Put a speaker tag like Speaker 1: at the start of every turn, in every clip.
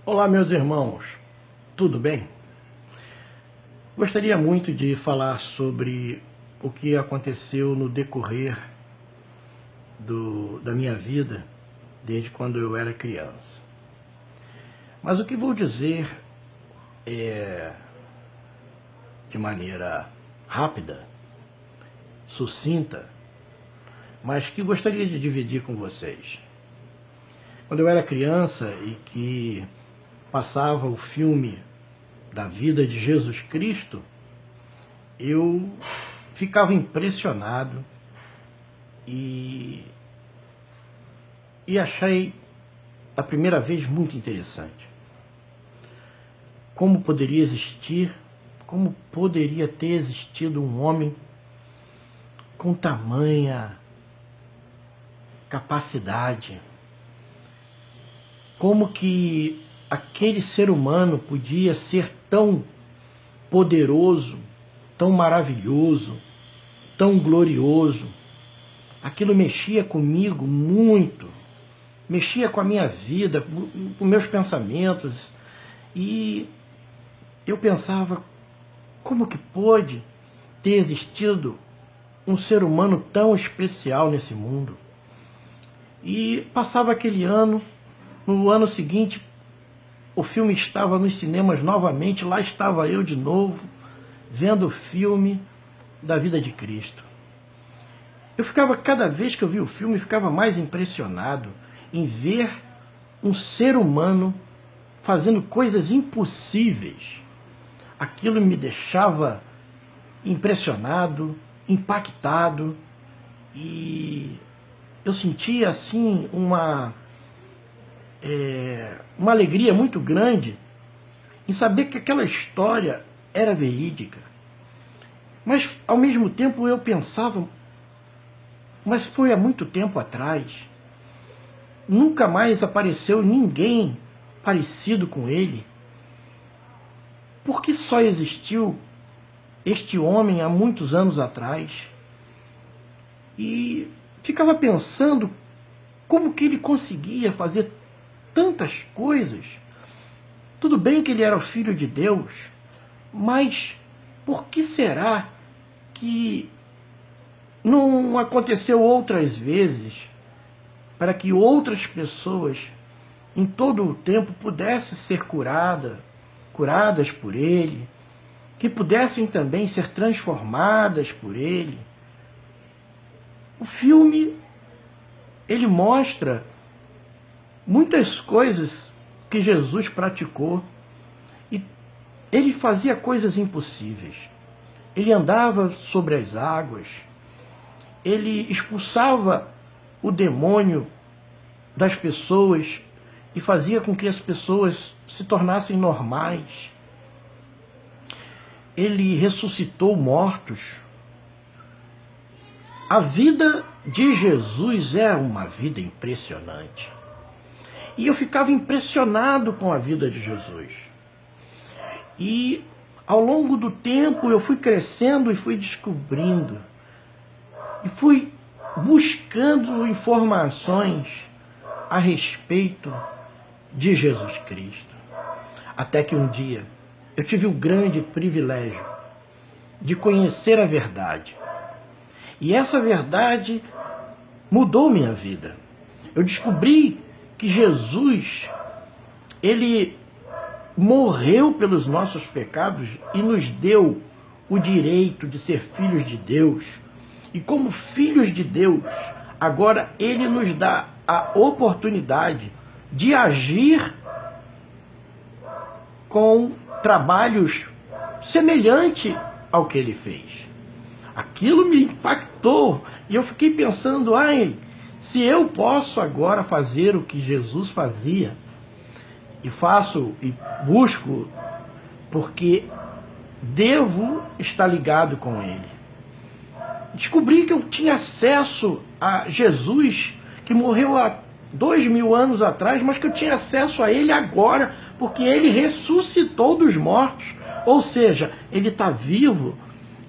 Speaker 1: Olá, meus irmãos, tudo bem? Gostaria muito de falar sobre o que aconteceu no decorrer da minha vida desde quando eu era criança. Mas o que vou dizer é de maneira rápida, sucinta, mas que gostaria de dividir com vocês. Quando eu era criança e que passava o filme da vida de Jesus Cristo, eu ficava impressionado e achei a primeira vez muito interessante. Como poderia ter existido um homem com tamanha capacidade? Como que aquele ser humano podia ser tão poderoso, tão maravilhoso, tão glorioso? Aquilo mexia comigo muito, mexia com a minha vida, com meus pensamentos, e eu pensava, como que pôde ter existido um ser humano tão especial nesse mundo? E passava aquele ano, no ano seguinte, o filme estava nos cinemas novamente, lá estava eu de novo, vendo o filme da vida de Cristo. Eu ficava, cada vez que eu via o filme, ficava mais impressionado em ver um ser humano fazendo coisas impossíveis. Aquilo me deixava impressionado, impactado, e eu sentia assim uma alegria muito grande em saber que aquela história era verídica. Mas, ao mesmo tempo, eu pensava, mas foi há muito tempo atrás. Nunca mais apareceu ninguém parecido com ele. Por que só existiu este homem há muitos anos atrás? E ficava pensando como que ele conseguia fazer tantas coisas. Tudo bem que ele era o Filho de Deus, mas por que será que não aconteceu outras vezes para que outras pessoas em todo o tempo pudessem ser curadas por ele, que pudessem também ser transformadas por ele? O filme, ele mostra muitas coisas que Jesus praticou, e ele fazia coisas impossíveis. Ele andava sobre as águas, ele expulsava o demônio das pessoas e fazia com que as pessoas se tornassem normais. Ele ressuscitou mortos. A vida de Jesus é uma vida impressionante. E eu ficava impressionado com a vida de Jesus. E ao longo do tempo eu fui crescendo e fui descobrindo. E fui buscando informações a respeito de Jesus Cristo. Até que um dia eu tive o grande privilégio de conhecer a verdade. E essa verdade mudou minha vida. Eu descobri que Jesus, ele morreu pelos nossos pecados e nos deu o direito de ser filhos de Deus. E como filhos de Deus, agora ele nos dá a oportunidade de agir com trabalhos semelhantes ao que ele fez. Aquilo me impactou e eu fiquei pensando, se eu posso agora fazer o que Jesus fazia, e faço e busco, porque devo estar ligado com ele. Descobri que eu tinha acesso a Jesus, que morreu há 2000 anos atrás, mas que eu tinha acesso a ele agora, porque ele ressuscitou dos mortos. Ou seja, ele está vivo.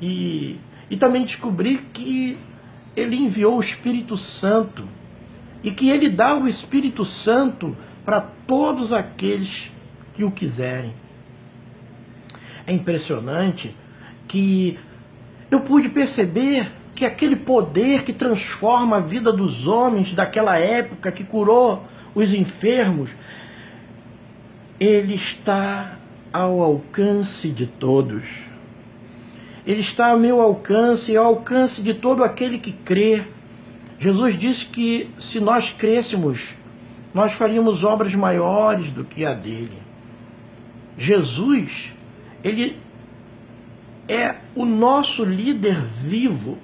Speaker 1: E também descobri que ele enviou o Espírito Santo, e que ele dá o Espírito Santo para todos aqueles que o quiserem. É impressionante que eu pude perceber que aquele poder que transforma a vida dos homens daquela época, que curou os enfermos, ele está ao alcance de todos. Ele está ao meu alcance e ao alcance de todo aquele que crê. Jesus disse que se nós crêssemos, nós faríamos obras maiores do que a dele. Jesus, ele é o nosso líder vivo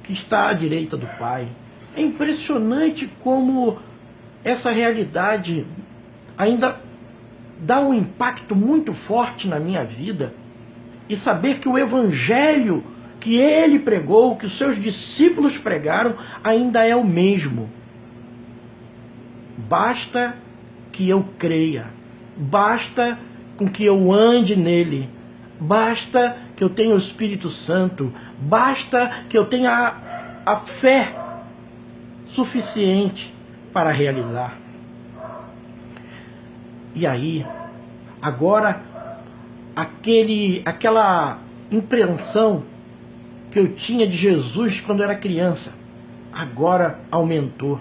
Speaker 1: que está à direita do Pai. É impressionante como essa realidade ainda dá um impacto muito forte na minha vida, e saber que o evangelho que ele pregou, que os seus discípulos pregaram, ainda é o mesmo. Basta que eu creia, basta com que eu ande nele, basta que eu tenha o Espírito Santo, basta que eu tenha a fé suficiente para realizar. E aí, agora, aquela impressão que eu tinha de Jesus quando era criança, agora aumentou.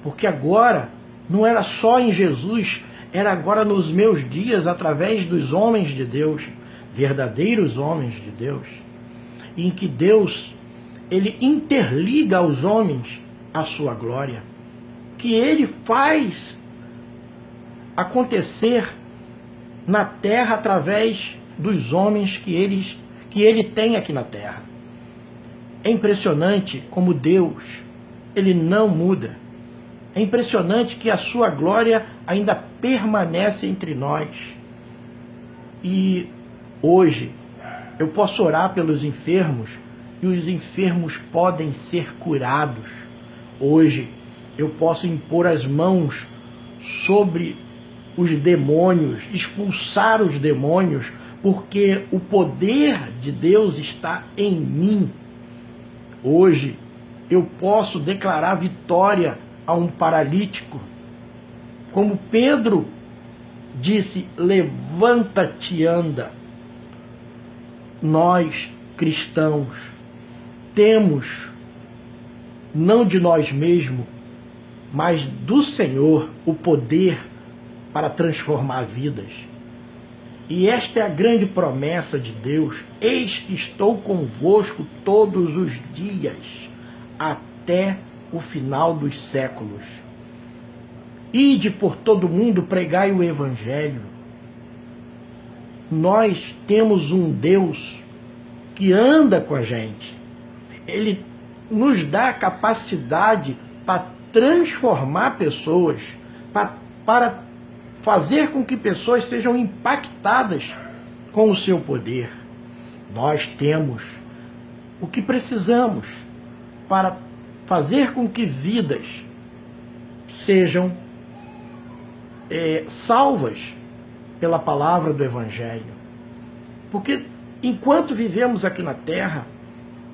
Speaker 1: Porque agora não era só em Jesus, era agora nos meus dias, através dos homens de Deus, verdadeiros homens de Deus, em que Deus, ele interliga aos homens a sua glória, que ele faz acontecer na terra através dos homens que ele tem aqui na terra. É impressionante como Deus, ele não muda. É impressionante que a sua glória ainda permanece entre nós. E hoje eu posso orar pelos enfermos e os enfermos podem ser curados. Hoje eu posso impor as mãos sobre os demônios, expulsar os demônios, porque o poder de Deus está em mim. Hoje eu posso declarar vitória a um paralítico, como Pedro disse: levanta-te e anda. Nós, cristãos, temos, não de nós mesmos, mas do Senhor, o poder para transformar vidas. E esta é a grande promessa de Deus: eis que estou convosco todos os dias, até o final dos séculos. Ide por todo mundo, pregai o Evangelho. Nós temos um Deus que anda com a gente. Ele nos dá a capacidade para transformar pessoas, para fazer com que pessoas sejam impactadas com o seu poder. Nós temos o que precisamos para fazer com que vidas sejam salvas pela palavra do Evangelho. Porque enquanto vivemos aqui na terra,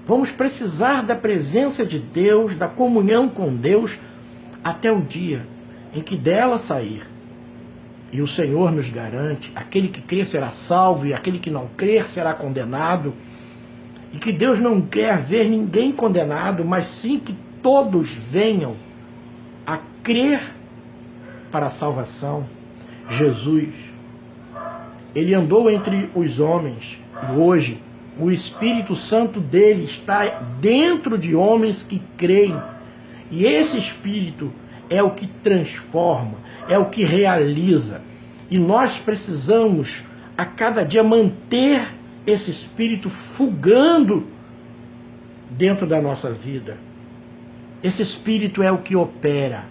Speaker 1: vamos precisar da presença de Deus, da comunhão com Deus, até o dia em que dela sair. E o Senhor nos garante: aquele que crer será salvo, e aquele que não crer será condenado. E que Deus não quer ver ninguém condenado, mas sim que todos venham a crer para a salvação. Jesus, ele andou entre os homens, e hoje o Espírito Santo dele está dentro de homens que creem. E esse Espírito é o que transforma, é o que realiza. E nós precisamos a cada dia manter esse Espírito fugando dentro da nossa vida. Esse Espírito é o que opera.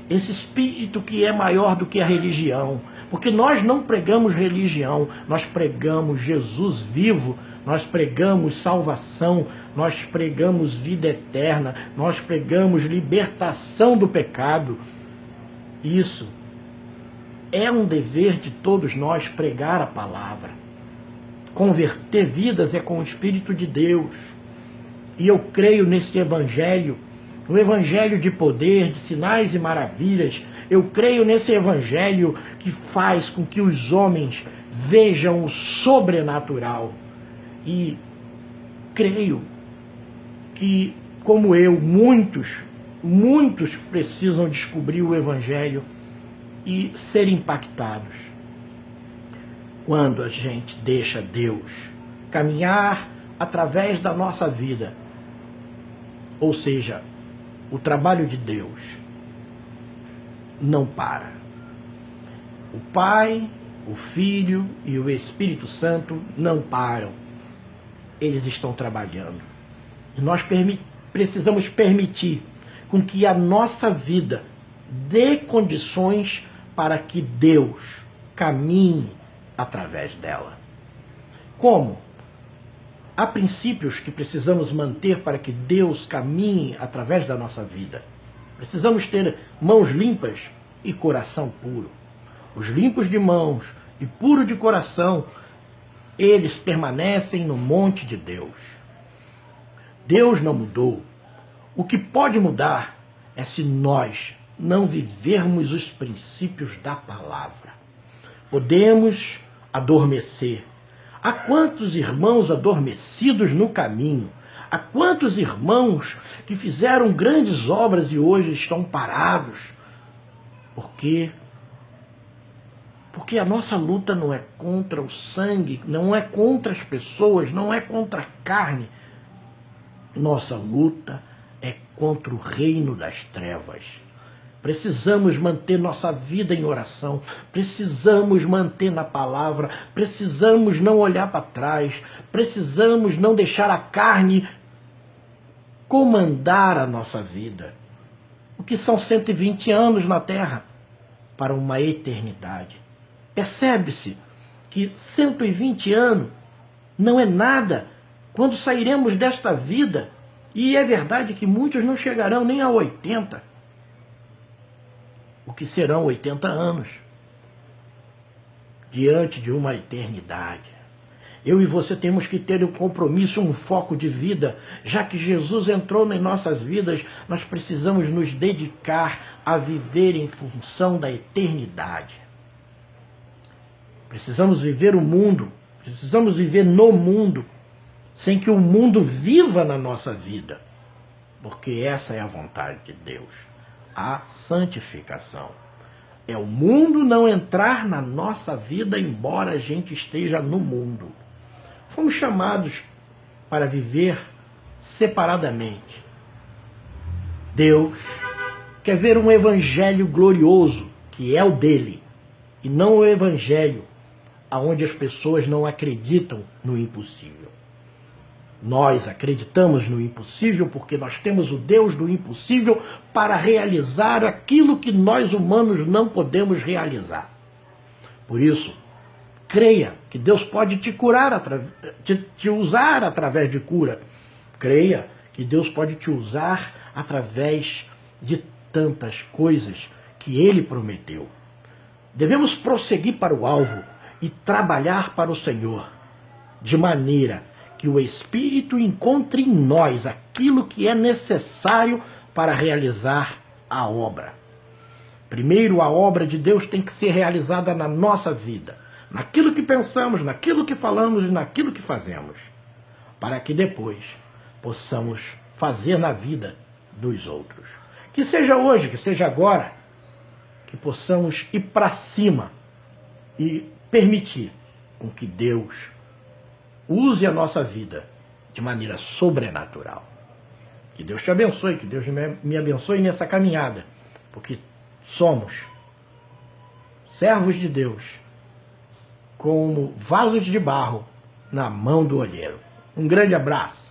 Speaker 1: Esse Espírito que é maior do que a religião. Porque nós não pregamos religião, nós pregamos Jesus vivo, nós pregamos salvação, nós pregamos vida eterna, nós pregamos libertação do pecado. Isso é um dever de todos nós, pregar a palavra. Converter vidas é com o Espírito de Deus. E eu creio nesse Evangelho um evangelho de poder, de sinais e maravilhas. Eu creio nesse evangelho que faz com que os homens vejam o sobrenatural. E creio que, como eu, muitos precisam descobrir o evangelho e ser impactados. Quando a gente deixa Deus caminhar através da nossa vida, ou seja, o trabalho de Deus não para. O Pai, o Filho e o Espírito Santo não param. Eles estão trabalhando. E nós precisamos permitir com que a nossa vida dê condições para que Deus caminhe através dela. Como? Há princípios que precisamos manter para que Deus caminhe através da nossa vida. Precisamos ter mãos limpas e coração puro. Os limpos de mãos e puros de coração, eles permanecem no monte de Deus. Deus não mudou. O que pode mudar é se nós não vivermos os princípios da palavra. Podemos adormecer. Há quantos irmãos adormecidos no caminho? Há quantos irmãos que fizeram grandes obras e hoje estão parados? Por quê? Porque a nossa luta não é contra o sangue, não é contra as pessoas, não é contra a carne. Nossa luta é contra o reino das trevas. Precisamos manter nossa vida em oração, precisamos manter na palavra, precisamos não olhar para trás, precisamos não deixar a carne comandar a nossa vida. O que são 120 anos na terra para uma eternidade? Percebe-se que 120 anos não é nada quando sairemos desta vida, e é verdade que muitos não chegarão nem a 80. O que serão 80 anos diante de uma eternidade. Eu e você temos que ter um compromisso, um foco de vida. Já que Jesus entrou em nossas vidas, nós precisamos nos dedicar a viver em função da eternidade. Precisamos viver o mundo, precisamos viver no mundo, sem que o mundo viva na nossa vida. Porque essa é a vontade de Deus. A santificação. É o mundo não entrar na nossa vida, embora a gente esteja no mundo. Fomos chamados para viver separadamente. Deus quer ver um evangelho glorioso, que é o dele, e não o evangelho onde as pessoas não acreditam no impossível. Nós acreditamos no impossível porque nós temos o Deus do impossível para realizar aquilo que nós humanos não podemos realizar. Por isso, creia que Deus pode te curar, te usar através de cura. Creia que Deus pode te usar através de tantas coisas que Ele prometeu. Devemos prosseguir para o alvo e trabalhar para o Senhor, de maneira que o Espírito encontre em nós aquilo que é necessário para realizar a obra. Primeiro, a obra de Deus tem que ser realizada na nossa vida, naquilo que pensamos, naquilo que falamos e naquilo que fazemos, para que depois possamos fazer na vida dos outros. Que seja hoje, que seja agora, que possamos ir para cima e permitir com que Deus use a nossa vida de maneira sobrenatural. Que Deus te abençoe, que Deus me abençoe nessa caminhada, porque somos servos de Deus, como vasos de barro na mão do olheiro. Um grande abraço.